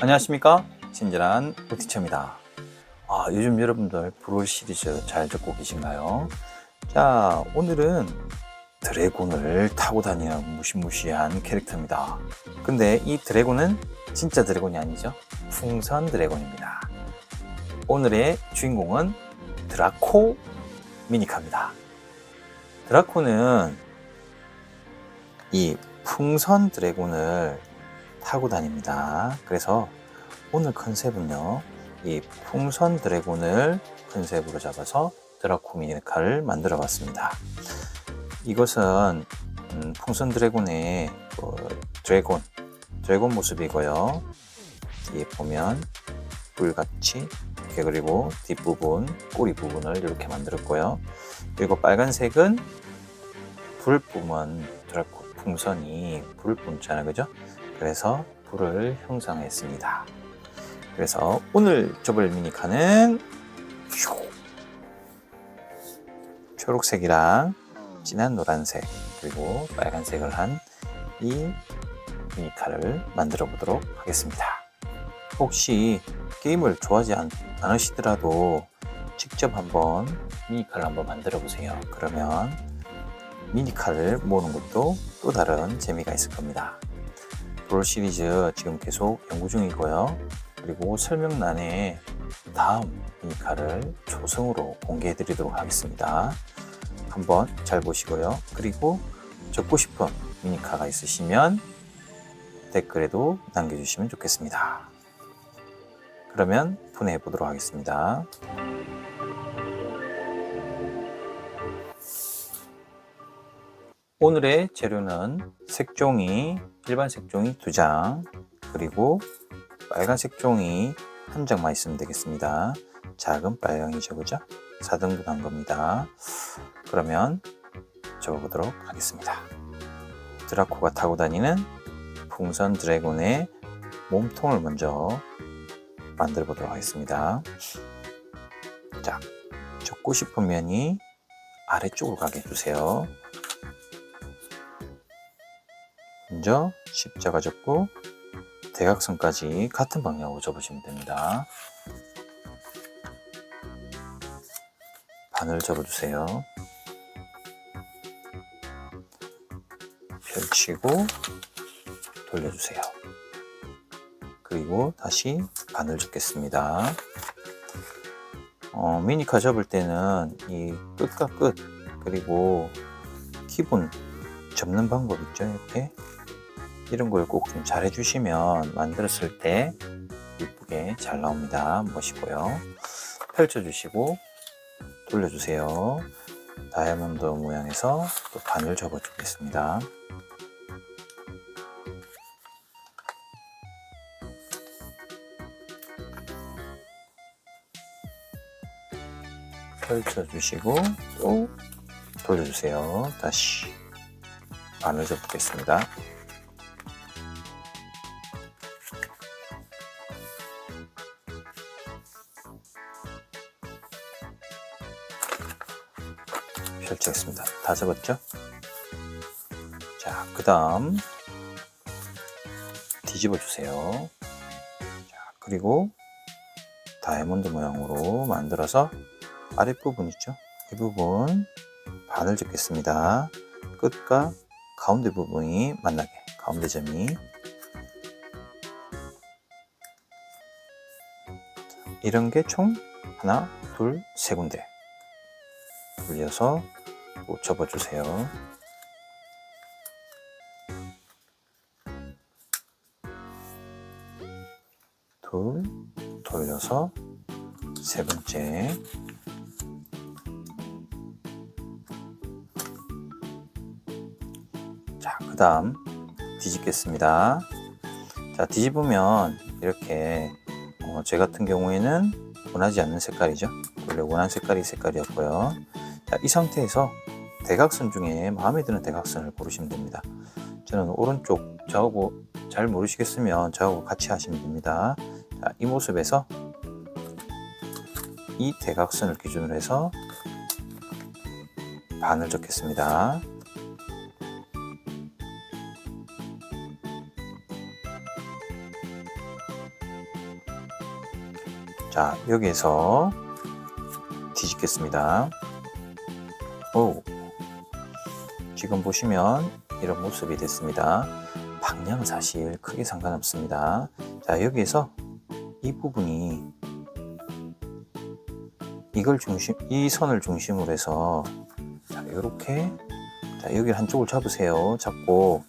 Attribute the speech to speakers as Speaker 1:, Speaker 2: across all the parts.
Speaker 1: 안녕하십니까, 친절한 오티처입니다. 요즘 여러분들 브롤 시리즈 잘 듣고 계신가요? 자, 오늘은 드래곤을 타고 다니는 무시무시한 캐릭터입니다. 근데 이 드래곤은 진짜 드래곤이 아니죠. 풍선 드래곤입니다. 오늘의 주인공은 드라코 미니카입니다. 드라코는 이 풍선 드래곤을 타고 다닙니다. 그래서 오늘 컨셉은요, 이 풍선 드래곤을 컨셉으로 잡아서 드라코 미니카를 만들어 봤습니다. 이것은 풍선 드래곤의 드래곤 모습이고요. 뒤에 보면 뿔같이 이렇게, 그리고 뒷부분 꼬리 부분을 이렇게 만들었고요. 그리고 빨간색은 불 뿜은 드라코 풍선이 불을 뿜잖아요, 그죠? 그래서 불을 형상했습니다. 그래서 오늘 접을 미니카는 초록색이랑 진한 노란색 그리고 빨간색을 한 이 미니카를 만들어 보도록 하겠습니다. 혹시 게임을 좋아하지 않으시더라도 직접 한번 미니카를 한번 만들어 보세요. 그러면 미니카를 모으는 것도 또 다른 재미가 있을 겁니다. 브롤 시리즈 지금 계속 연구 중이고요. 그리고 설명란에 다음 미니카를 초성으로 공개해 드리도록 하겠습니다. 한번 잘 보시고요. 그리고 적고 싶은 미니카가 있으시면 댓글에도 남겨주시면 좋겠습니다. 그러면 분해해 보도록 하겠습니다. 오늘의 재료는 색종이, 일반 색종이 2장, 그리고 빨간색 종이 1장만 있으면 되겠습니다. 작은 빨강이죠, 그죠? 4등분 한 겁니다. 그러면 적어보도록 하겠습니다. 드라코가 타고 다니는 풍선 드래곤의 몸통을 먼저 만들어 보도록 하겠습니다. 자, 접고 싶은 면이 아래쪽으로 가게 해주세요. 먼저 십자가 접고 대각선까지 같은 방향으로 접으시면 됩니다. 반을 접어주세요. 펼치고 돌려주세요. 그리고 다시 반을 접겠습니다. 미니카 접을 때는 이 끝과 끝, 그리고 기본 접는 방법 있죠, 이렇게. 이런 걸 꼭 좀 잘 해주시면 만들었을 때 예쁘게 잘 나옵니다. 한번 보시고요. 펼쳐주시고 돌려주세요. 다이아몬드 모양에서 또 반을 접어주겠습니다. 펼쳐주시고 또 돌려주세요. 다시 반을 접겠습니다. 펼치겠습니다. 다 접었죠? 자, 그 다음 뒤집어 주세요. 자, 그리고 다이아몬드 모양으로 만들어서 아랫부분 있죠? 이 부분 반을 접겠습니다. 끝과 가운데 부분이 만나게, 가운데 점이. 이런 게 총 하나, 둘, 세 군데 돌려서 또 접어주세요. 둘, 돌려서 세 번째. 자, 그 다음 뒤집겠습니다. 자, 뒤집으면 이렇게 제 같은 경우에는 원하지 않는 색깔이죠. 원래 원하는 색깔이 색깔이었고요. 자, 이 상태에서 대각선 중에 마음에 드는 대각선을 고르시면 됩니다. 저는 오른쪽, 저하고 잘 모르시겠으면 저하고 같이 하시면 됩니다. 자, 이 모습에서 이 대각선을 기준으로 해서 반을 접겠습니다. 자, 여기에서 뒤집겠습니다. 오, 지금 보시면 이런 모습이 됐습니다. 방향은 사실 크게 상관없습니다. 자, 여기에서 이 부분이 이 선을 중심으로 해서 자, 이렇게 자, 여기 한쪽을 잡으세요. 잡고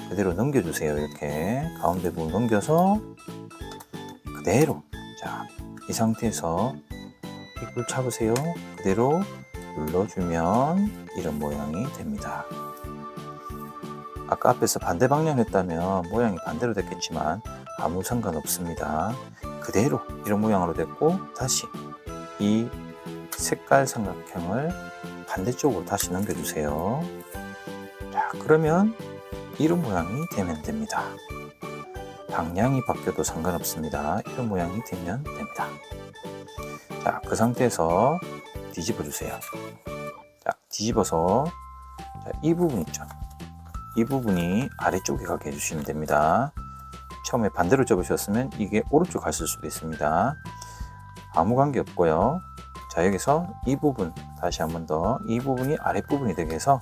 Speaker 1: 그대로 넘겨주세요. 이렇게 가운데 부분 넘겨서 그대로 자, 이 상태에서 이걸 잡으세요. 그대로 눌러주면 이런 모양이 됩니다. 아까 앞에서 반대 방향 했다면 모양이 반대로 됐겠지만 아무 상관없습니다. 그대로 이런 모양으로 됐고 다시 이 색깔 삼각형을 반대쪽으로 다시 넘겨주세요. 자, 그러면 이런 모양이 되면 됩니다. 방향이 바뀌어도 상관없습니다. 이런 모양이 되면 됩니다. 자, 그 상태에서 뒤집어 주세요. 자, 뒤집어서 자, 이 부분 있죠. 이 부분이 아래쪽에 가게 해주시면 됩니다. 처음에 반대로 접으셨으면 이게 오른쪽 갔을 수도 있습니다. 아무 관계 없고요. 자, 여기서 이 부분 다시 한 번 더 이 부분이 아랫부분이 되게 해서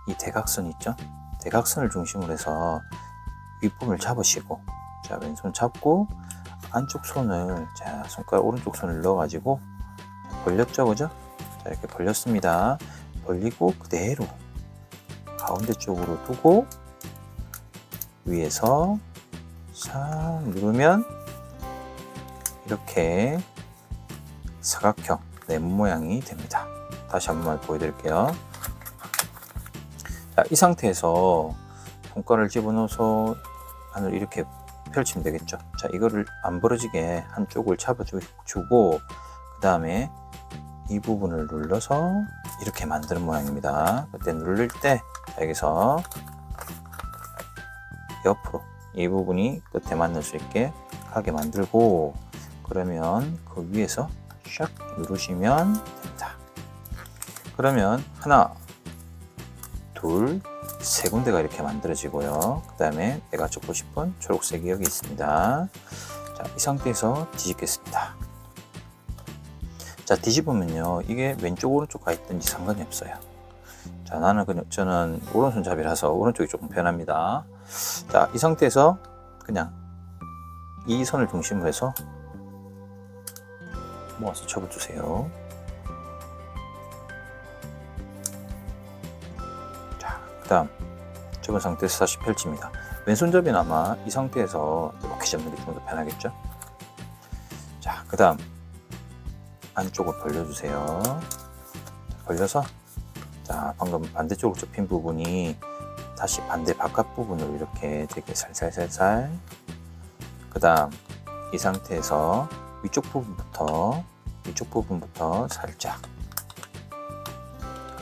Speaker 1: 이 대각선 있죠. 대각선을 중심으로 해서 윗부분을 잡으시고 자, 왼손 잡고 안쪽 손을 자, 손가락 오른쪽 손을 넣어 가지고 벌렸죠, 그죠? 자, 이렇게 벌렸습니다. 벌리고 그대로 가운데 쪽으로 두고 위에서 싹 누르면 이렇게 사각형 네모 모양이 됩니다. 다시 한 번만 보여드릴게요. 자, 이 상태에서 손가락을 집어넣어서 안을 이렇게 펼치면 되겠죠. 자, 이거를 안 벌어지게 한쪽을 잡아주고 그 다음에 이 부분을 눌러서 이렇게 만드는 모양입니다. 그때 누를 때 여기서 옆으로 이 부분이 끝에 맞는 수 있게 하게 만들고 그러면 그 위에서 샥 누르시면 됩니다. 그러면 하나, 둘, 세 군데가 이렇게 만들어지고요. 그 다음에 내가 접고 싶은 초록색이 여기 있습니다. 자, 이 상태에서 뒤집겠습니다. 자, 뒤집으면요, 이게 왼쪽 오른쪽 가 있든지 상관이 없어요. 자, 저는 오른손잡이라서 오른쪽이 조금 편합니다. 자, 이 상태에서 그냥 이 선을 중심으로 해서 모아서 접어주세요. 자, 그 다음 접은 상태에서 다시 펼칩니다. 왼손잡이는 아마 이 상태에서 이렇게 잡는 게 좀 더 편하겠죠? 자, 그 다음 안쪽을 벌려주세요. 벌려서 자, 방금 반대쪽으로 접힌 부분이 다시 반대 바깥 부분으로 이렇게 되게 살살살살 그 다음 이 상태에서 위쪽 부분부터 살짝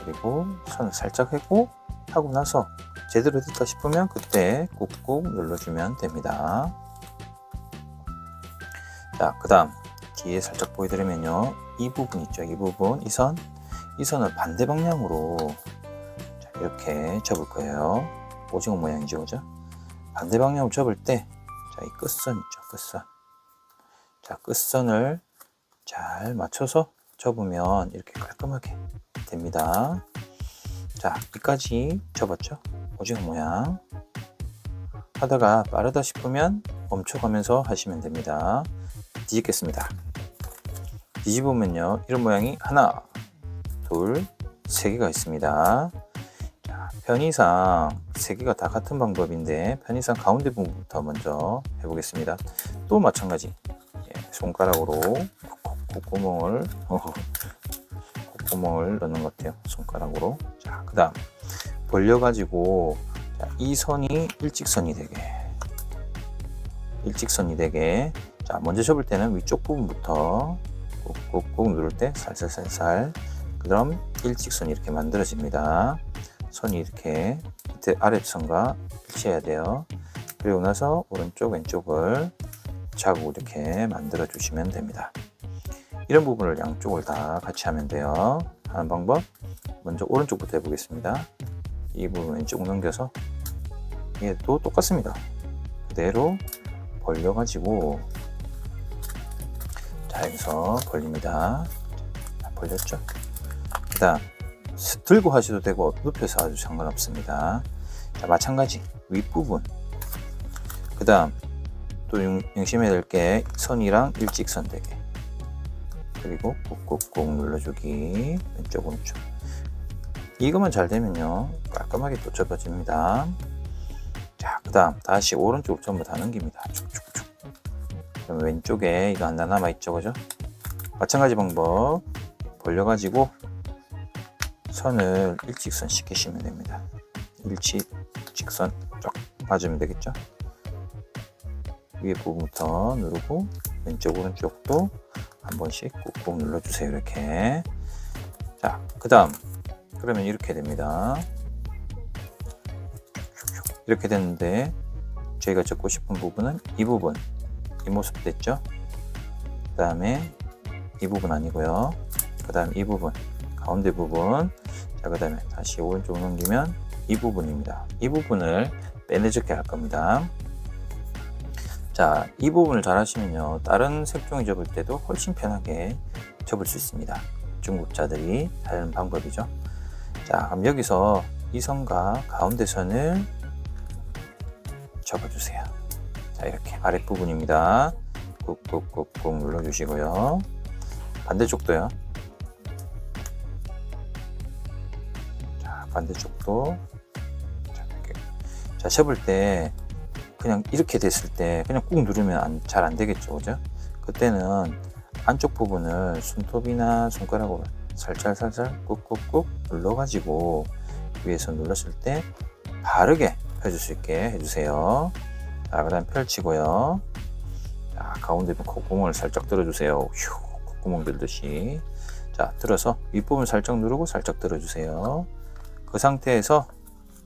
Speaker 1: 그리고 손을 살짝 하고 나서 제대로 됐다 싶으면 그때 꾹꾹 눌러주면 됩니다. 자, 그 다음 뒤에 살짝 보여드리면요, 이 부분 있죠, 이 부분, 이 선을 반대 방향으로 자, 이렇게 접을 거예요. 오징어 모양이죠, 그죠? 반대 방향으로 접을 때 자, 이 끝선 있죠, 끝선. 자, 끝선을 잘 맞춰서 접으면 이렇게 깔끔하게 됩니다. 자, 여기까지 접었죠? 오징어 모양. 하다가 빠르다 싶으면 멈춰가면서 하시면 됩니다. 뒤집겠습니다. 뒤집으면요, 이런 모양이 하나, 둘, 세 개가 있습니다. 자, 편의상 세 개가 다 같은 방법인데 편의상 가운데 부분부터 먼저 해보겠습니다. 또 마찬가지 손가락으로 콧구멍을 넣는 것 같아요. 손가락으로. 자, 그 다음 벌려가지고 이 선이 일직선이 되게 자, 먼저 접을 때는 위쪽 부분부터 꾹꾹꾹 누를 때 살살살살 그럼 일직선이 이렇게 만들어집니다. 선이 이렇게 밑에 아랫선과 일치해야 돼요. 그리고 나서 오른쪽 왼쪽을 자국 이렇게 만들어 주시면 됩니다. 이런 부분을 양쪽을 다 같이 하면 돼요. 하는 방법 먼저 오른쪽부터 해보겠습니다. 이 부분 왼쪽 넘겨서 얘도 똑같습니다. 그대로 벌려가지고 자, 여기서 벌립니다. 자, 벌렸죠? 그 다음 들고 하셔도 되고 눕혀서 아주 상관없습니다. 자, 마찬가지 윗부분. 그 다음 또 명심해야 될 게 선이랑 일직선 되게, 그리고 꾹꾹꾹 눌러주기. 왼쪽 오른쪽. 이것만 잘 되면요 깔끔하게 또 접어집니다. 자, 그 다음 다시 오른쪽으로 전부 다 넘깁니다. 쭉쭉쭉. 그럼 왼쪽에 이거 하나 남아있죠, 그죠? 마찬가지 방법. 벌려가지고 선을 일직선 시키시면 됩니다. 일직선 쫙 맞으면 되겠죠? 위에 부분부터 누르고 왼쪽 오른쪽도 한 번씩 꾹꾹 눌러주세요. 이렇게. 자, 그 다음 그러면 이렇게 됩니다. 이렇게 됐는데 저희가 적고 싶은 부분은 이 부분, 이 모습 됐죠? 그 다음에 이 부분 아니고요. 그 다음 이 부분, 가운데 부분. 자, 그 다음에 다시 오른쪽 넘기면 이 부분입니다. 이 부분을 빼내적게 할 겁니다. 자, 이 부분을 잘 하시면요 다른 색종이 접을 때도 훨씬 편하게 접을 수 있습니다. 중급자들이 하는 방법이죠. 자, 그럼 여기서 이 선과 가운데 선을 접어주세요. 자, 이렇게 아랫부분입니다. 꾹꾹꾹꾹 눌러주시고요. 반대쪽도요. 자, 반대쪽도. 자, 이렇게. 자, 접을 때 그냥 이렇게 됐을 때 그냥 꾹 누르면 잘 안 되겠죠, 그죠? 그때는 안쪽 부분을 손톱이나 손가락으로 살살 꾹꾹꾹 눌러가지고 위에서 눌렀을 때 바르게 펴줄 수 있게 해주세요. 자, 그 다음 펼치고요. 자, 가운데 콧구멍을 살짝 들어주세요. 휴, 콧구멍 들듯이. 자, 들어서 윗부분 살짝 누르고 살짝 들어주세요. 그 상태에서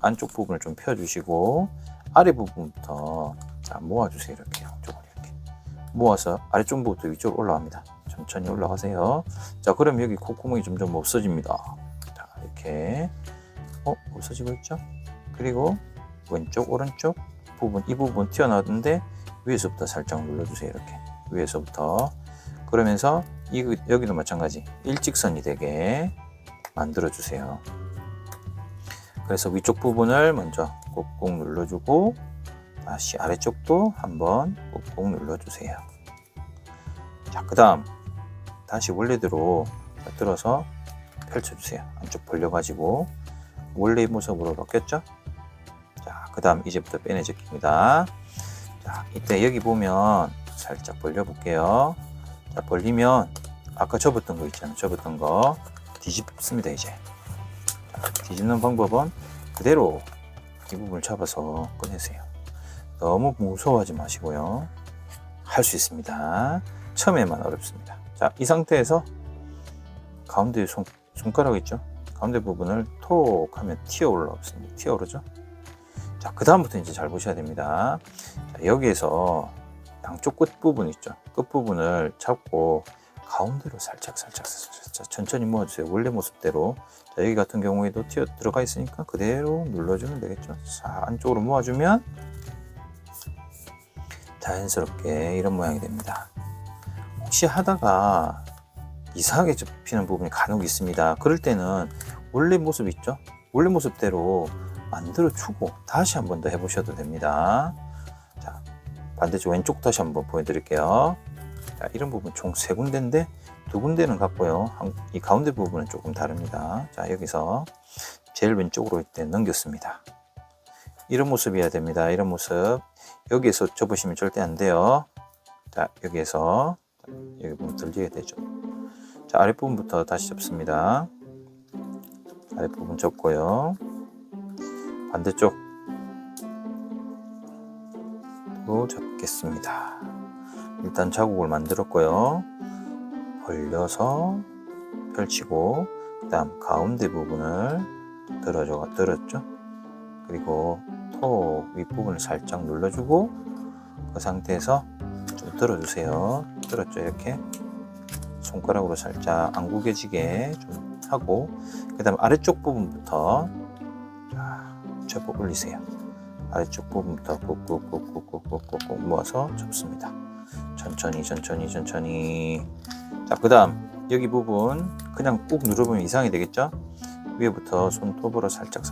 Speaker 1: 안쪽 부분을 좀 펴주시고 아래 부분부터 자, 모아주세요. 이렇게 양쪽으로 이렇게 모아서 아래쪽 부분부터 위쪽으로 올라갑니다. 천천히 올라가세요. 자, 그럼 여기 콧구멍이 점점 없어집니다. 자, 이렇게 없어지고 있죠? 그리고 왼쪽 오른쪽 부분, 이 부분 튀어나왔는데 위에서부터 살짝 눌러주세요. 이렇게 위에서부터. 그러면서 여기도 마찬가지 일직선이 되게 만들어 주세요. 그래서 위쪽 부분을 먼저 꾹꾹 눌러주고 다시 아래쪽도 한번 꾹꾹 눌러주세요. 자, 그 다음 다시 원래대로 들어서 펼쳐주세요. 안쪽 벌려가지고 원래의 모습으로 바뀌었죠? 자, 그 다음 이제부터 빼내적기입니다. 자, 이때 여기 보면 살짝 벌려볼게요. 자, 벌리면 아까 접었던 거 있잖아요. 접었던 거 뒤집습니다. 이제 자, 뒤집는 방법은 그대로 이 부분을 잡아서 꺼내세요. 너무 무서워하지 마시고요. 할 수 있습니다. 처음에만 어렵습니다. 자, 이 상태에서 가운데 손가락 있죠? 가운데 부분을 톡 하면 튀어 올라옵니다. 튀어 오르죠? 자, 그 다음부터 이제 잘 보셔야 됩니다. 자, 여기에서 양쪽 끝 부분 있죠? 끝 부분을 잡고 가운데로 살짝 천천히 모아주세요. 원래 모습대로. 자, 여기 같은 경우에도 튀어 들어가 있으니까 그대로 눌러주면 되겠죠? 자, 안쪽으로 모아주면 자연스럽게 이런 모양이 됩니다. 혹시 하다가 이상하게 접히는 부분이 간혹 있습니다. 그럴 때는 원래 모습 있죠? 원래 모습대로 만들어 주고 다시 한 번 더 해보셔도 됩니다. 자, 반대쪽 왼쪽 다시 한번 보여드릴게요. 자, 이런 부분 총 3군데인데 2군데는 같고요. 이 가운데 부분은 조금 다릅니다. 자, 여기서 제일 왼쪽으로 이때 넘겼습니다. 이런 모습이어야 됩니다. 이런 모습. 여기에서 접으시면 절대 안 돼요. 자, 여기에서 여기 부분 들리게 되죠. 자, 아랫부분부터 다시 접습니다. 아랫부분 접고요. 반대쪽 또 접겠습니다. 일단 자국을 만들었고요. 벌려서 펼치고 그 다음 가운데 부분을 들었죠. 그리고 톡 윗부분을 살짝 눌러주고 그 상태에서 좀 들어주세요. 들었죠? 이렇게 손가락으로 살짝 안 구겨지게 좀 하고 그 다음 아래쪽 부분부터 접어 올리세요. 아래쪽 부분부터 꾹꾹꾹꾹꾹꾹 모아서 접습니다. 천천히 천천히 천천히. 자, 그 다음 여기 부분 그냥 꾹 눌러보면 이상이 되겠죠? 위에부터 손톱으로 살짝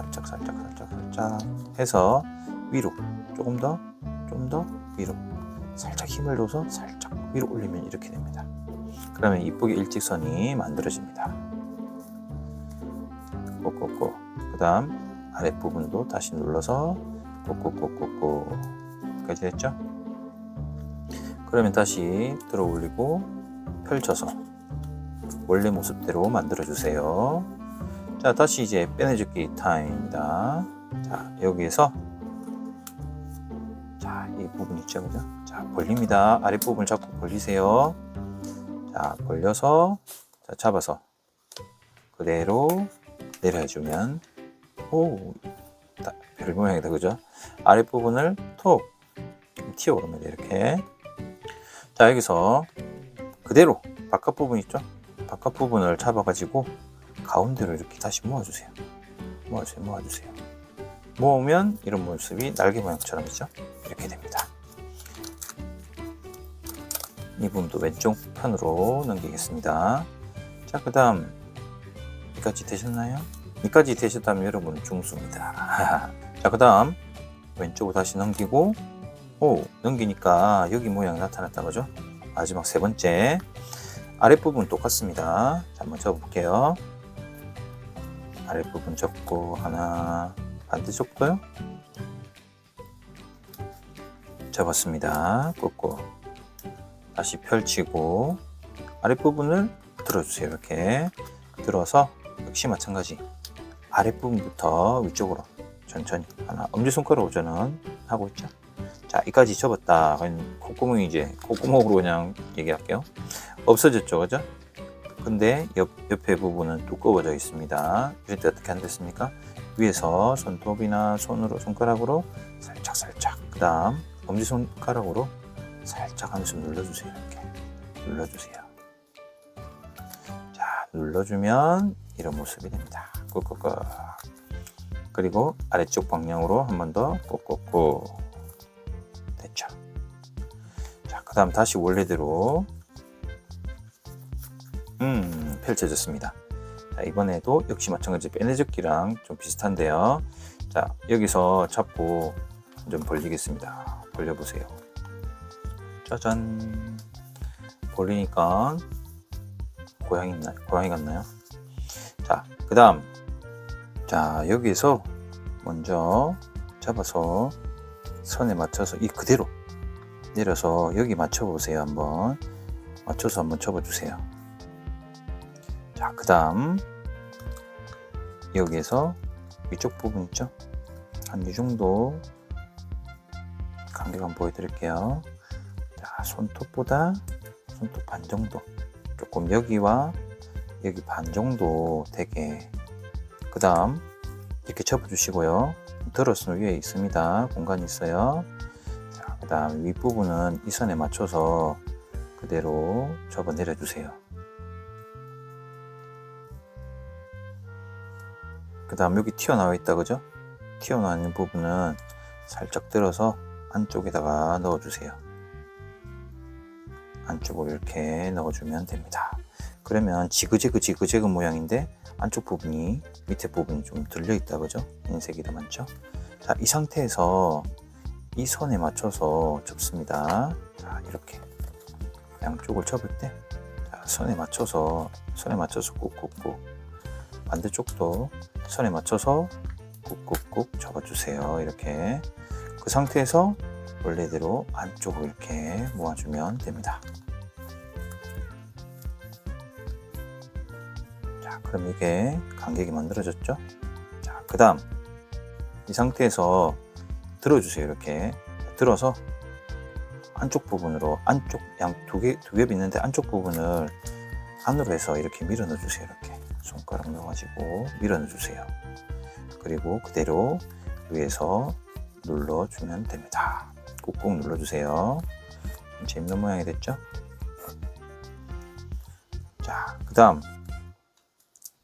Speaker 1: 해서 위로 조금 더, 좀 더 위로 살짝 힘을 줘서 살짝 위로 올리면 이렇게 됩니다. 그러면 이쁘게 일직선이 만들어집니다. 꼭꼭꼭. 그 다음 아랫부분도 다시 눌러서 꼭꼭꼭꼭꼭 까지 됐죠? 그러면 다시 들어 올리고 펼쳐서 원래 모습대로 만들어 주세요. 자, 다시 이제 빼내줍기 타임입니다. 자, 여기에서 자, 이 부분 있죠, 그죠? 자, 벌립니다. 아랫부분 잡고 벌리세요. 자, 벌려서 자, 잡아서 그대로 내려주면 오, 별 모양이다, 그죠? 아랫부분을 톡 튀어 오릅니다. 이렇게. 자, 여기서 그대로 바깥 부분 있죠? 바깥 부분을 잡아가지고 가운데로 이렇게 다시 모아주세요. 모아주세요. 모으면 이런 모습이 날개 모양처럼 있죠? 이렇게 됩니다. 이 부분도 왼쪽 편으로 넘기겠습니다. 자, 그 다음 여기까지 되셨나요? 여기까지 되셨다면 여러분 중수입니다. 자, 그 다음 왼쪽으로 다시 넘기고 넘기니까 여기 모양이 나타났다, 그죠? 마지막 세 번째 아랫부분 똑같습니다. 자, 한번 접어볼게요. 아랫부분 접고 하나, 반대쪽도요. 접었습니다. 꽂고 다시 펼치고 아랫부분을 들어주세요. 이렇게 들어서 역시 마찬가지 아랫부분부터 위쪽으로 천천히 하나, 엄지손가락으로 저는 하고 있죠. 자, 이까지 접었다. 콧구멍이 이제 콧구멍으로 그냥 얘기할게요. 없어졌죠, 그죠? 근데 옆에 부분은 두꺼워져 있습니다. 이럴 때 어떻게 한댔습니까? 위에서 손톱이나 손가락으로 살짝, 그 다음 엄지손가락으로 살짝 한 번 눌러주세요. 이렇게 눌러주세요. 자, 눌러주면 이런 모습이 됩니다. 꾹꾹꾹. 그리고 아래쪽 방향으로 한 번 더 꾹꾹꾹. 됐죠? 자, 그 다음 다시 원래대로 펼쳐졌습니다. 자, 이번에도 역시 마찬가지 빼내젓기랑 좀 비슷한데요. 자, 여기서 잡고 좀 벌리겠습니다. 벌려보세요. 짜잔. 벌리니까 고양이 같나요? 자, 그 다음 자, 여기서 먼저 잡아서 선에 맞춰서 이 그대로 내려서 여기 맞춰보세요. 한번 맞춰서 한번 접어주세요. 자, 그 다음 여기에서 위쪽 부분 있죠? 한 이 정도 간격 한번 보여드릴게요. 자, 손톱보다 손톱 반 정도, 조금 여기와 여기 반 정도 되게. 그 다음 이렇게 접어주시고요. 들어서 위에 있습니다. 공간이 있어요. 자, 그 다음 윗부분은 이 선에 맞춰서 그대로 접어 내려주세요. 그 다음 여기 튀어나와 있다, 그죠? 튀어나와 있는 부분은 살짝 들어서 안쪽에다가 넣어주세요. 안쪽으로 이렇게 넣어주면 됩니다. 그러면 지그재그 모양인데 안쪽 부분이, 밑에 부분이 좀 들려 있다, 그죠? 흰색이 더 많죠? 자, 이 상태에서 이 선에 맞춰서 접습니다. 자, 이렇게 양쪽을 접을 때 자, 선에 맞춰서 꾹꾹꾹, 반대쪽도 선에 맞춰서 꾹꾹꾹 접어주세요. 이렇게 그 상태에서 원래대로 안쪽으로 이렇게 모아주면 됩니다. 자, 그럼 이게 간격이 만들어졌죠? 자, 그 다음 이 상태에서 들어주세요. 이렇게 들어서 안쪽 부분으로, 안쪽 양 두 겹이 있는데 안쪽 부분을 안으로 해서 이렇게 밀어 넣어주세요. 이렇게 손가락 넣어가지고 밀어 넣어주세요. 그리고 그대로 위에서 눌러주면 됩니다. 꾹꾹 눌러주세요. 재밌는 모양이 됐죠? 자, 그 다음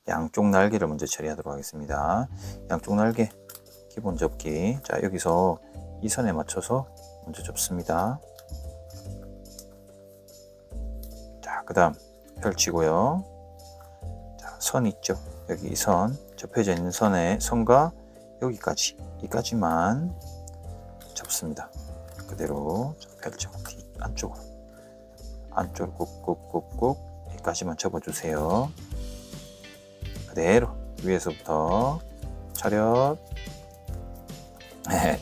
Speaker 1: 양쪽 날개를 먼저 처리하도록 하겠습니다. 양쪽 날개 기본 접기. 자, 여기서 이 선에 맞춰서 먼저 접습니다. 그 다음 펼치고요. 자, 선 있죠? 여기 이 선, 접혀져 있는 선과 여기까지, 이까지만 접습니다. 그대로 펼쳐, 안쪽으로 꾹꾹꾹꾹 여기까지만 접어주세요. 그대로 위에서부터 차렷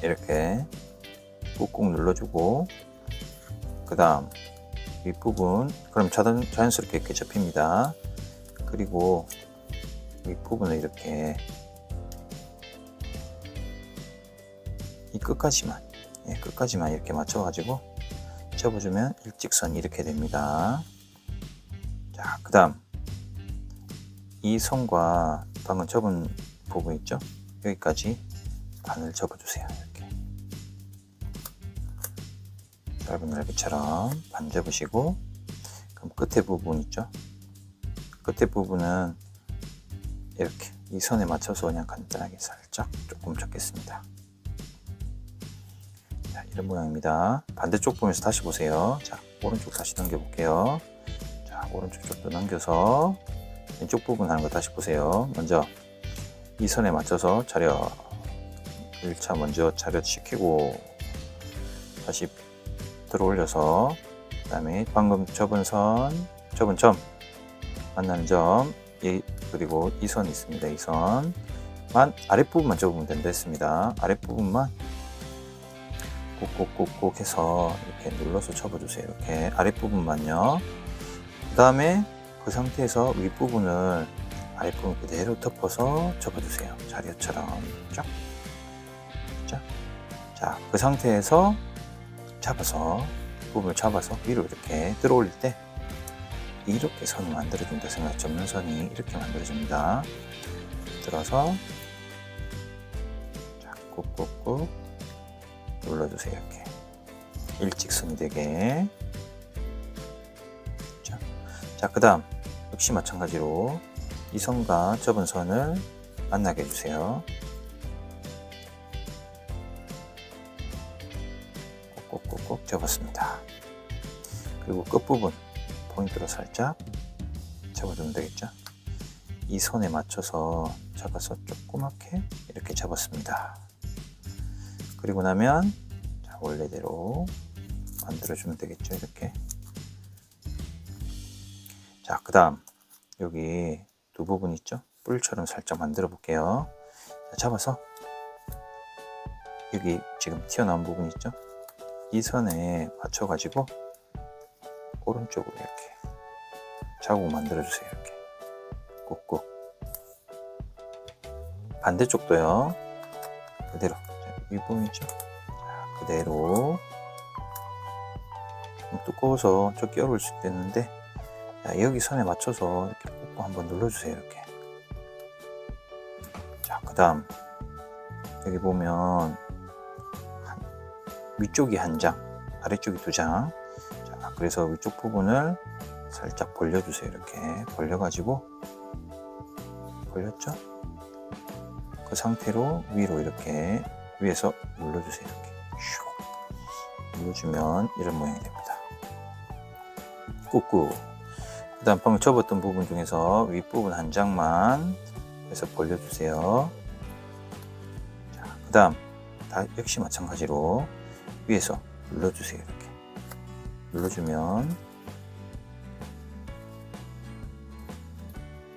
Speaker 1: 이렇게 꾹꾹 눌러주고, 그 다음 윗부분, 그럼 자연스럽게 이렇게 접힙니다. 그리고 윗부분을 이렇게 이 끝까지만 이렇게 맞춰가지고 접어주면 일직선이 이렇게 됩니다. 자, 그 다음 이 선과 방금 접은 부분 있죠? 여기까지 반을 접어주세요. 이렇게 짧은 날개처럼 반 접으시고, 그럼 끝에 부분 있죠? 끝에 부분은 이렇게 이 선에 맞춰서 그냥 간단하게 살짝 조금 접겠습니다. 자, 이런 모양입니다. 반대쪽 보면서 다시 보세요. 자, 오른쪽 다시 넘겨 볼게요. 자, 오른쪽 쪽도 넘겨서 왼쪽 부분 하는 거 다시 보세요. 먼저 이 선에 맞춰서 차렷, 1차 먼저 차렷 시키고 다시 들어 올려서, 그 다음에 방금 접은 점 만나는 점, 그리고 이 선 있습니다. 이 선만 아랫부분만 접으면 된다 했습니다. 아랫부분만 꾹꾹꾹꾹 해서 이렇게 눌러서 접어주세요. 이렇게 아랫부분만요. 그 다음에 그 상태에서 윗부분을 아랫부분 그대로 덮어서 접어주세요. 자리처럼 쫙. 자, 그 상태에서 부분을 잡아서 위로 이렇게 들어 올릴 때 이렇게 선을 만들어준다 생각, 접는 선이 이렇게 만들어집니다. 들어서 자, 꾹꾹꾹 눌러주세요. 이렇게 일직선이 되게. 자, 그 다음 역시 마찬가지로 이 선과 접은 선을 만나게 해주세요. 꾹꾹꾹꾹 접었습니다. 그리고 끝부분 포인트로 살짝 접어주면 되겠죠. 이 선에 맞춰서 잡아서 조그맣게 이렇게 접었습니다. 그리고 나면 자, 원래대로 만들어주면 되겠죠. 이렇게. 자, 그 다음 여기 두 부분 있죠? 뿔처럼 살짝 만들어 볼게요. 자, 잡아서 여기 지금 튀어나온 부분 있죠? 이 선에 맞춰 가지고 오른쪽으로 이렇게 자국 만들어 주세요. 이렇게 꾹꾹. 반대쪽도요. 그대로. 이 부분 있죠? 자, 그대로. 좀 두꺼워서 좀 끼어올 수도 있는데, 자, 여기 선에 맞춰서 이렇게 꾹꾹 한번 눌러주세요. 이렇게. 자, 그 다음 여기 보면 위쪽이 한 장, 아래쪽이 두 장. 자, 그래서 위쪽 부분을 살짝 벌려주세요. 이렇게 벌려가지고, 벌렸죠? 그 상태로 위로 이렇게 위에서 눌러주세요. 이렇게 슉 눌러주면 이런 모양이 됩니다. 꾹꾹. 그 다음 방금 접었던 부분 중에서 윗부분 한 장만 해서 벌려주세요. 자, 그 다음 역시 마찬가지로 위에서 눌러주세요. 이렇게 눌러주면,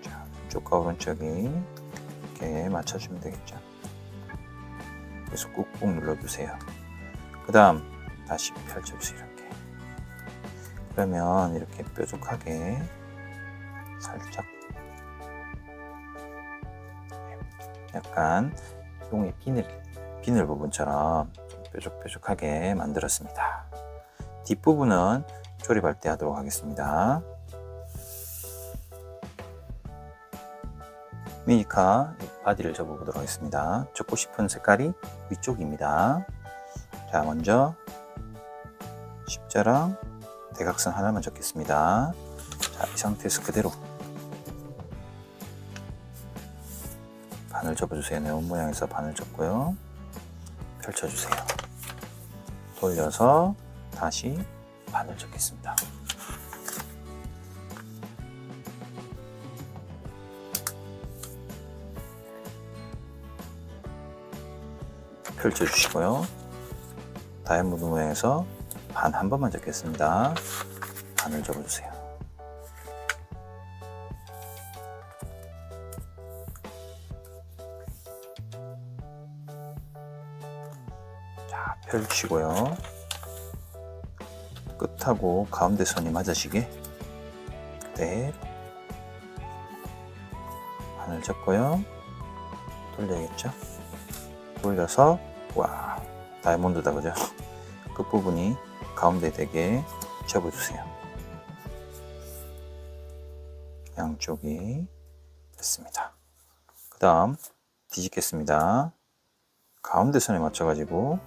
Speaker 1: 자, 왼쪽과 오른쪽이 이렇게 맞춰주면 되겠죠. 그래서 꾹꾹 눌러주세요. 그 다음 다시 펼쳐주세요. 이렇게. 그러면 이렇게 뾰족하게 살짝 약간 용의 비늘 부분처럼 뾰족뾰족하게 만들었습니다. 뒷부분은 조립할 때 하도록 하겠습니다. 미니카 바디를 접어보도록 하겠습니다. 접고 싶은 색깔이 위쪽입니다. 자, 먼저 십자랑 대각선 하나만 접겠습니다. 자, 이 상태에서 그대로 반을 접어주세요. 네온 모양에서 반을 접고요. 펼쳐주세요. 돌려서 다시 반을 접겠습니다. 펼쳐주시고요. 다이아몬드 모양에서 반 한 번만 접겠습니다. 반을 접어주세요. 자, 펼치고요. 끝하고 가운데 선이 맞으시게 그대로 반을 접고요. 돌려야겠죠? 돌려서 와, 다이아몬드다, 그죠? 끝부분이 가운데 되게 접어주세요. 양쪽이 됐습니다. 그 다음 뒤집겠습니다. 가운데 선에 맞춰가지고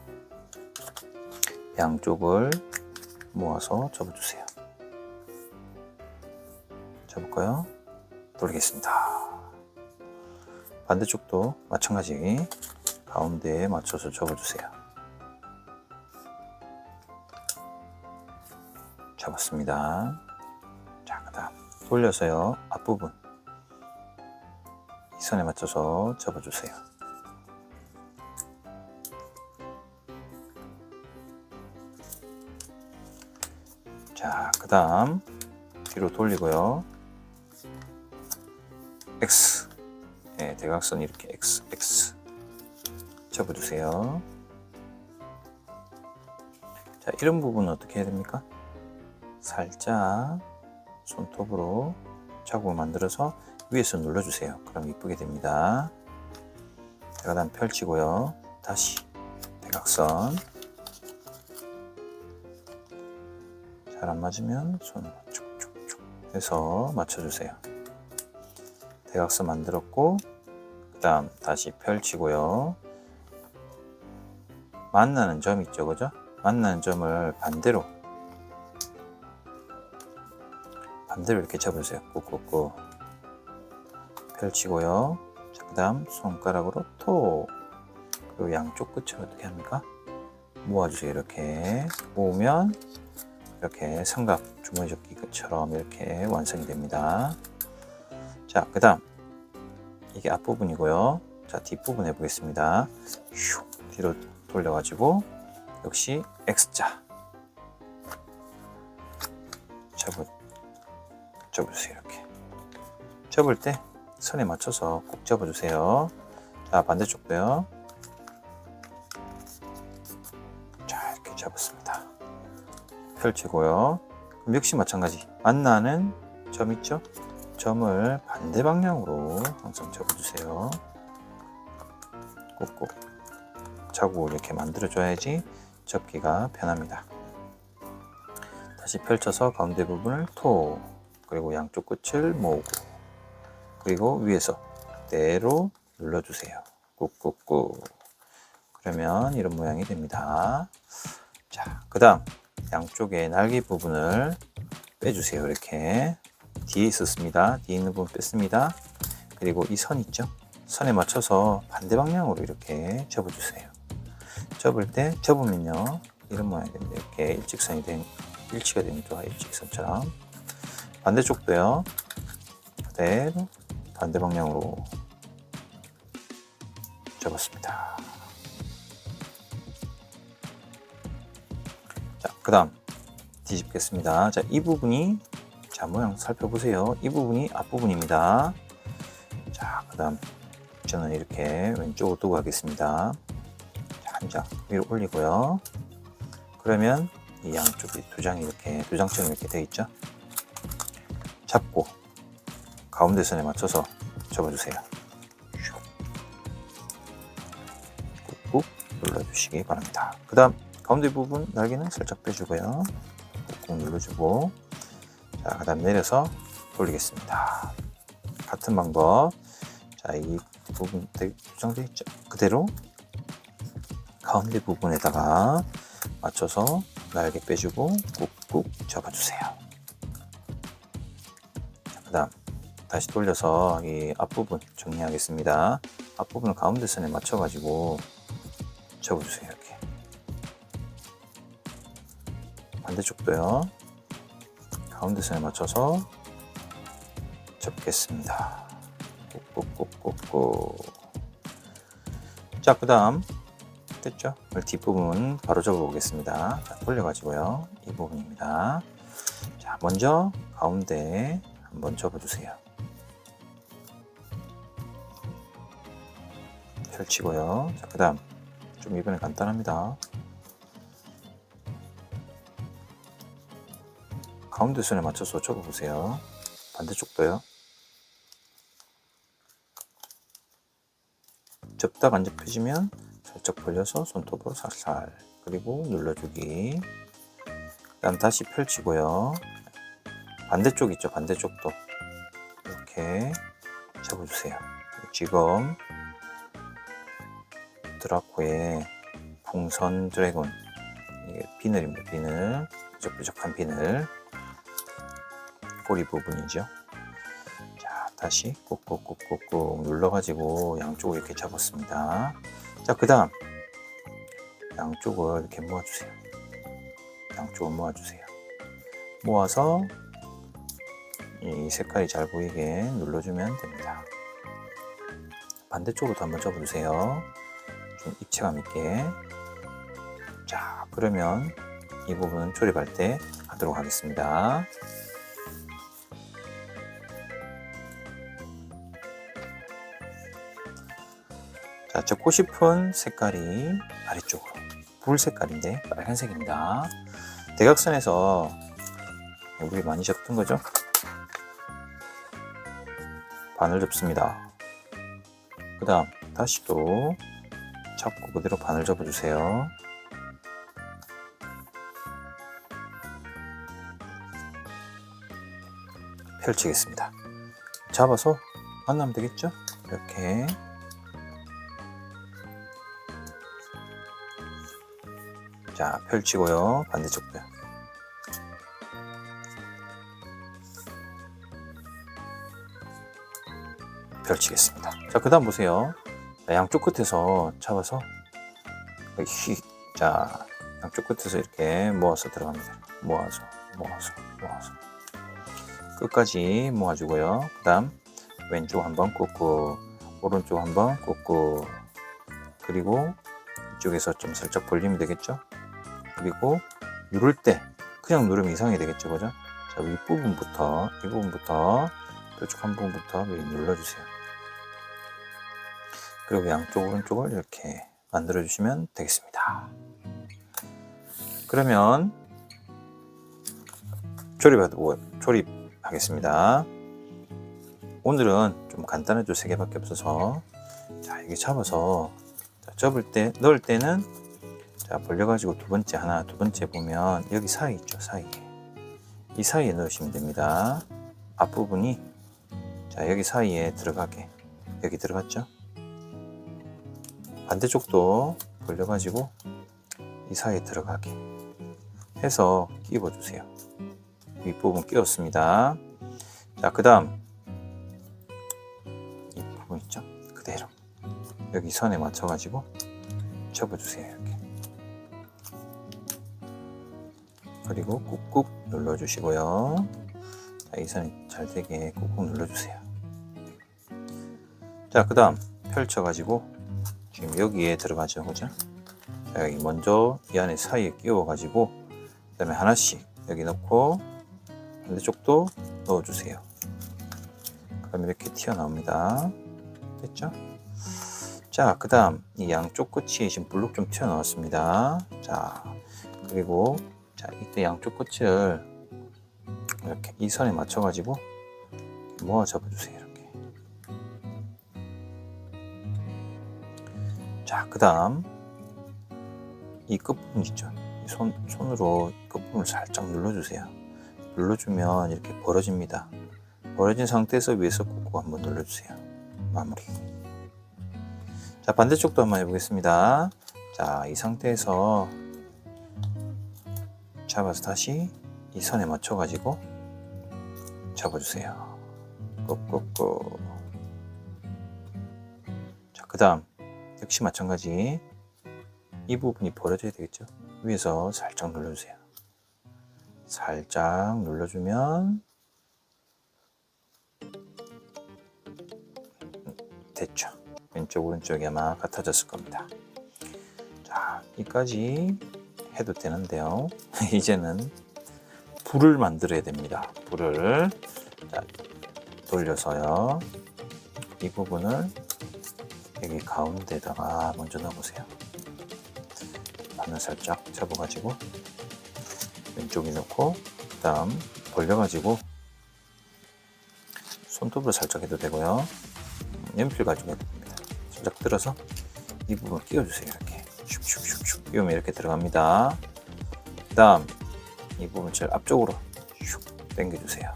Speaker 1: 양쪽을 모아서 접어주세요. 접을까요? 돌리겠습니다. 반대쪽도 마찬가지 가운데에 맞춰서 접어주세요. 접었습니다. 자, 그 다음 돌려서요. 앞부분 이 선에 맞춰서 접어주세요. 자, 그 다음 뒤로 돌리고요. X, 네, 대각선 이렇게 X 접어주세요. 자, 이런 부분은 어떻게 해야 됩니까? 살짝 손톱으로 자국을 만들어서 위에서 눌러주세요. 그럼 이쁘게 됩니다. 자, 그 다음 펼치고요. 다시 대각선. 잘 안 맞으면 손으로 쭉쭉쭉 해서 맞춰주세요. 대각선 만들었고, 그 다음 다시 펼치고요. 만나는 점 있죠, 그죠? 만나는 점을 반대로 이렇게 잡으세요. 꾹꾹꾹 펼치고요. 자, 그 다음 손가락으로 톡, 그리고 양쪽 끝을 어떻게 합니까? 모아주세요. 이렇게 모으면 이렇게 삼각 주머니 접기처럼 이렇게 완성이 됩니다. 자, 그 다음 이게 앞부분이고요. 자, 뒷부분 해보겠습니다. 휴, 뒤로 돌려가지고 역시 X자 접어주세요. 이렇게 접을 때 선에 맞춰서 꼭 접어주세요. 자, 반대쪽도요. 자, 이렇게 접었습니다. 펼치고요. 그럼 역시 마찬가지 만나는 점 있죠? 점을 반대 방향으로 항상 접어주세요. 꾹꾹 자국을 이렇게 만들어줘야지 접기가 편합니다. 다시 펼쳐서 가운데 부분을 톡, 그리고 양쪽 끝을 모으고, 그리고 위에서 그대로 눌러주세요. 꾹꾹꾹. 그러면 이런 모양이 됩니다. 자, 그 다음 양쪽의 날개 부분을 빼주세요. 이렇게 뒤에 있었습니다. 뒤에 있는 부분 뺐습니다. 그리고 이 선 있죠? 선에 맞춰서 반대 방향으로 이렇게 접어주세요. 접을 때 접으면요 이런 모양이 됩니다. 이렇게 일치가 됩니다. 일직선처럼. 반대쪽도요. 그대로 반대 방향으로 접었습니다. 자, 그 다음 뒤집겠습니다. 자, 이 부분이, 자, 모양 살펴보세요. 이 부분이 앞부분입니다. 자, 그 다음 저는 이렇게 왼쪽으로 두고 가겠습니다. 자, 한 장 위로 올리고요. 그러면 이 양쪽이 두 장이 이렇게 두 장처럼 이렇게 되어 있죠. 잡고 가운데 선에 맞춰서 접어주세요. 꾹꾹 눌러주시기 바랍니다. 그 다음 가운데 부분 날개는 살짝 빼주고요. 꾹꾹 눌러주고, 자, 그 다음 내려서 돌리겠습니다. 같은 방법. 자, 이 부분 조정되어 있죠. 그대로 가운데 부분에다가 맞춰서 날개 빼주고 꾹꾹 접어주세요. 그 다음 다시 돌려서 이 앞부분 정리하겠습니다. 앞부분을 가운데 선에 맞춰가지고 접어주세요. 이렇게. 반대쪽도요. 가운데 선에 맞춰서 접겠습니다. 꾹꾹꾹꾹꾹. 자, 그 다음 됐죠? 그럼 뒷부분 바로 접어 보겠습니다. 자, 돌려가지고요. 이 부분입니다. 자, 먼저 가운데 한번 접어주세요. 펼치고요. 자, 그 다음 좀 이번에 간단합니다. 가운데 선에 맞춰서 접어보세요. 반대쪽도요. 접다가 안 접혀지면 살짝 벌려서 손톱으로 살살, 그리고 눌러주기. 그 다음 다시 펼치고요. 반대쪽 있죠? 반대쪽도 이렇게 접어주세요. 지금 드라코의 풍선 드래곤, 이게 비늘입니다. 비늘, 뾰족뾰족한 비늘, 꼬리 부분이죠. 자, 다시 꾹꾹꾹꾹꾹 눌러가지고 양쪽을 이렇게 잡았습니다. 자, 그 다음 양쪽을 이렇게 모아주세요. 양쪽을 모아주세요. 모아서 이 색깔이 잘 보이게 눌러주면 됩니다. 반대쪽으로도 한번 접어주세요. 좀 입체감 있게. 자, 그러면 이 부분은 조립할 때 하도록 하겠습니다. 자, 접고 싶은 색깔이 아래쪽으로, 불 색깔인데 빨간색입니다. 대각선에서 우리 많이 접던 거죠? 반을 접습니다. 그 다음 다시 또 잡고 그대로 반을 접어주세요. 펼치겠습니다. 잡아서 만나면 되겠죠? 이렇게. 자, 펼치고요. 반대쪽도요. 펼치겠습니다. 자, 그 다음 보세요. 자, 양쪽 끝에서 잡아서 자, 양쪽 끝에서 이렇게 모아서 들어갑니다. 모아서 끝까지 모아주고요. 그 다음 왼쪽 한번 꾹꾹, 오른쪽 한번 꾹꾹, 그리고 이쪽에서 좀 살짝 벌리면 되겠죠. 그리고 누를 때 그냥 누르면 이상하게 되겠죠, 그죠? 자, 이 부분부터 뾰족한 부분부터 미리 눌러주세요. 그리고 양쪽 오른쪽을 이렇게 만들어 주시면 되겠습니다. 그러면 조립하겠습니다. 오늘은 좀 간단하죠. 3개밖에 없어서. 자, 이게 잡아서, 자, 넣을 때는, 자, 벌려가지고 두 번째 보면 여기 사이 있죠, 이 사이에 넣으시면 됩니다. 앞부분이, 자, 여기 사이에 들어가게. 여기 들어갔죠? 반대쪽도 벌려가지고 이 사이에 들어가게 해서 끼워주세요. 윗부분 끼웠습니다. 자, 그 다음 이 부분 있죠? 그대로 여기 선에 맞춰가지고 접어주세요. 이렇게. 그리고 꾹꾹 눌러주시고요. 자, 이 선이 잘 되게 꾹꾹 눌러주세요. 자, 그 다음 펼쳐가지고 지금 여기에 들어가죠, 그죠? 자, 여기 먼저 이 안에 사이에 끼워가지고 그 다음에 하나씩 여기 넣고 반대쪽도 넣어주세요. 그럼 이렇게 튀어나옵니다. 됐죠? 자, 그 다음 이 양쪽 끝이 지금 블록 좀 튀어나왔습니다. 자, 그리고 자, 이때 양쪽 끝을 이렇게 이 선에 맞춰가지고 모아 잡아주세요. 이렇게. 자, 그 다음 이 끝부분 있죠? 손으로 끝부분을 살짝 눌러주세요. 눌러주면 이렇게 벌어집니다. 벌어진 상태에서 위에서 꾹꾹 한번 눌러주세요. 마무리. 자, 반대쪽도 한번 해보겠습니다. 자, 이 상태에서 잡아서 다시 이 선에 맞춰가지고 잡아주세요. 꾹꾹꾹. 자, 그 다음 역시 마찬가지 이 부분이 벌어져야 되겠죠. 위에서 살짝 눌러주세요. 살짝 눌러주면 됐죠. 왼쪽 오른쪽이 아마 같아졌을 겁니다. 자, 여기까지 해도 되는데요. 이제는 불을 만들어야 됩니다. 불을 자, 돌려서요. 이 부분을 여기 가운데다가 먼저 넣어보세요. 반을 살짝 접어가지고 왼쪽에 넣고, 그 다음 벌려가지고 손톱으로 살짝 해도 되고요. 연필 가지고 해도 됩니다. 살짝 들어서 이 부분을 끼워주세요. 이렇게 슉슉슉슉 끼우면 이렇게 들어갑니다. 그 다음 이 부분 제일 앞쪽으로 슉 당겨주세요.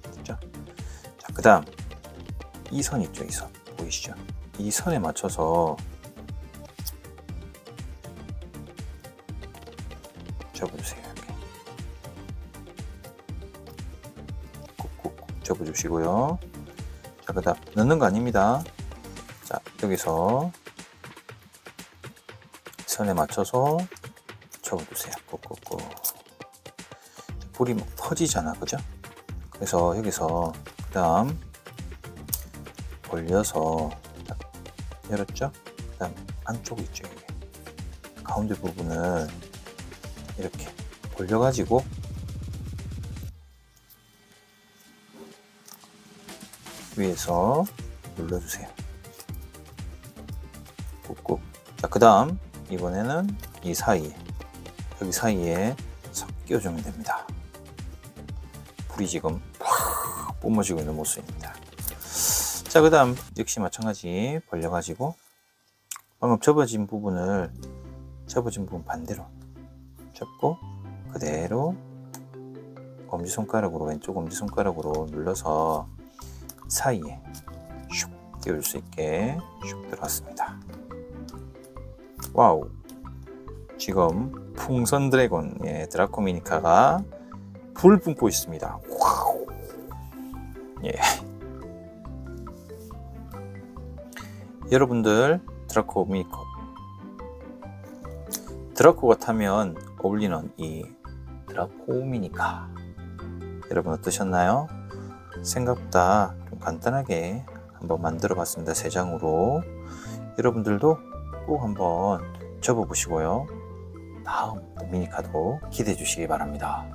Speaker 1: 됐죠? 자, 그 다음 이 선 있죠? 이 선 보이시죠? 이 선에 맞춰서 접어주세요. 이렇게 꾹꾹 접어주시고요. 자, 그 다음 넣는 거 아닙니다. 자, 여기서 선에 맞춰서 접어주세요. 꾹꾹꾹. 불이 막 퍼지잖아, 그죠? 그래서 여기서 그 다음 벌려서 딱 열었죠? 그 다음 안쪽 있죠, 이게 가운데 부분을 이렇게 벌려가지고 위에서 눌러주세요. 꾹꾹. 자, 그 다음 이번에는 이 사이에, 여기 사이에 섞 끼워주면 됩니다. 불이 지금 팍 뿜어지고 있는 모습입니다. 자, 그 다음 역시 마찬가지 벌려가지고 방금 접어진 부분 반대로 접고 그대로 엄지손가락으로, 왼쪽 엄지손가락으로 눌러서 사이에 슉 끼울 수 있게 슉 들어갔습니다. 와우, 지금 풍선 드래곤, 드라코미니카가 불 뿜고 있습니다. 와우. 예. 여러분들 드라코가 타면 어울리는 이 드라코미니카 여러분 어떠셨나요? 생각보다 좀 간단하게 한번 만들어 봤습니다. 3장으로 여러분들도 꼭 한번 접어 보시고요. 다음 미니카도 기대해 주시기 바랍니다.